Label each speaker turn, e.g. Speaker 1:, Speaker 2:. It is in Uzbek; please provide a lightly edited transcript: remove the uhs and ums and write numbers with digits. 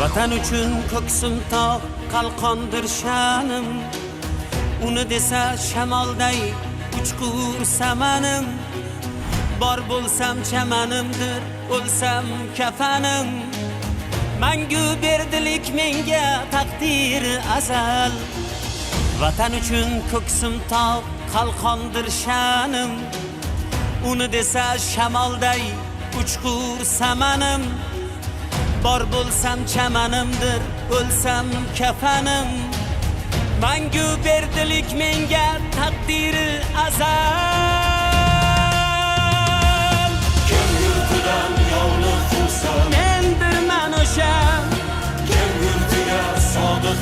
Speaker 1: Vatan uchun ko'ksim tog' qalqondir sha'nim. Uni desa shamolday uchqur samanim. Bor bo'lsam chamanimdir, o'lsam kafanim. Mangu berdilik menga taqdir azal. Vatan uchun ko'ksim tog' qalqondir sha'nim. Uni desa shamolday uchqur samanim. Bor bo'lsam chamanimdir, o'lsam kafanim. Mangu berdilik menga taqdiri azal.
Speaker 2: Kim yurtidan yovliq qilsa,
Speaker 1: Mendirman o'sha
Speaker 2: kim yurtiga sodiq